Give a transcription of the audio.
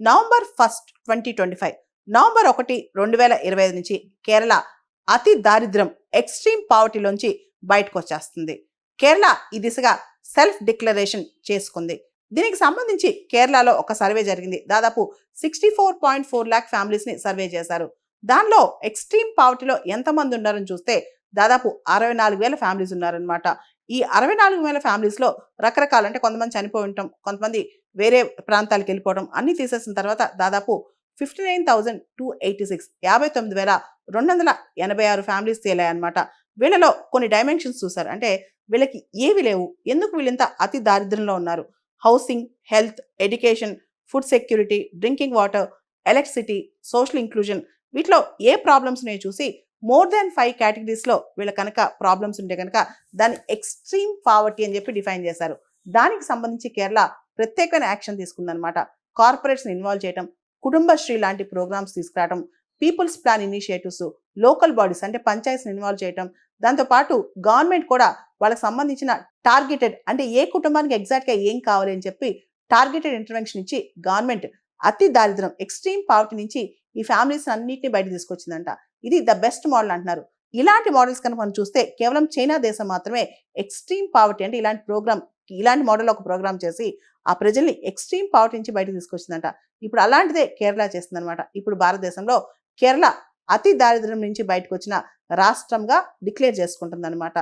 November 1, 2025 November 1, 2025 నుంచి కేరళ అతి దారిద్ర్యం ఎక్స్ట్రీమ్ పావర్టీలోంచి బయటకు వచ్చేస్తుంది. కేరళ ఈ దిశగా సెల్ఫ్ డిక్లరేషన్ చేసుకుంది. దీనికి సంబంధించి కేరళలో ఒక సర్వే జరిగింది. దాదాపు 64.4 lakh ఫ్యామిలీస్ని సర్వే చేశారు. దానిలో ఎక్స్ట్రీమ్ పావర్టీలో ఎంతమంది ఉన్నారని చూస్తే దాదాపు 64,000 ఫ్యామిలీస్ ఉన్నారనమాట. ఈ 64,000 ఫ్యామిలీస్లో రకరకాల, అంటే కొంతమంది చనిపోయి ఉంటాం, కొంతమంది వేరే ప్రాంతాలకు వెళ్ళిపోవడం, అన్నీ తీసేసిన తర్వాత దాదాపు 59,286 59,286 ఫ్యామిలీస్ తేలాయన్నమాట. వీళ్ళలో కొన్ని డైమెన్షన్స్ చూసారు. అంటే వీళ్ళకి ఏవి లేవు, ఎందుకు వీళ్ళంత అతి దారిద్ర్యంలో ఉన్నారు? Housing, health, education, food security, drinking water, electricity, social inclusion, వీటిలో ఏ ప్రాబ్లమ్స్ ఉన్నాయో చూసి మోర్ దాన్ 5 కేటగిరీస్లో వీళ్ళ కనుక ప్రాబ్లమ్స్ ఉంటే కనుక దాన్ని ఎక్స్ట్రీమ్ పావర్టీ అని చెప్పి డిఫైన్ చేశారు. దానికి సంబంధించి కేరళ ప్రత్యేకమైన యాక్షన్ తీసుకుందనమాట. కార్పొరేట్స్ని ఇన్వాల్వ్ చేయడం, కుటుంబశ్రీ లాంటి ప్రోగ్రామ్స్ తీసుకురావడం, people's plan initiatives, local bodies అంటే పంచాయత్స్ని ఇన్వాల్వ్ చేయడం, దాంతోపాటు గవర్నమెంట్ కూడా వాళ్ళకి సంబంధించిన టార్గెటెడ్, అంటే ఏ కుటుంబానికి ఎగ్జాక్ట్గా ఏం కావాలి అని చెప్పి టార్గెటెడ్ ఇంటర్వెన్షన్ ఇచ్చి గవర్నమెంట్ అతి దారిద్ర్యం ఎక్స్ట్రీమ్ పావర్టీ నుంచి ఈ ఫ్యామిలీస్ అన్నింటినీ బయట తీసుకొచ్చిందంట. ఇది ద బెస్ట్ మోడల్ అంటున్నారు. ఇలాంటి మోడల్స్ కనుక మనం చూస్తే కేవలం చైనా దేశం మాత్రమే ఎక్స్ట్రీమ్ పావర్టీ, అంటే ఇలాంటి మోడల్ ఒక ప్రోగ్రామ్ చేసి ఆ ప్రజల్ని ఎక్స్ట్రీమ్ పావర్టీ నుంచి బయట తీసుకొచ్చిందంట. ఇప్పుడు అలాంటిదే కేరళ చేస్తుందన్నమాట. ఇప్పుడు భారతదేశంలో కేరళ అతి దారిద్ర్యం నుంచి బయటకు వచ్చిన రాష్ట్రంగా డిక్లేర్ చేసుకుంటుందన్నమాట.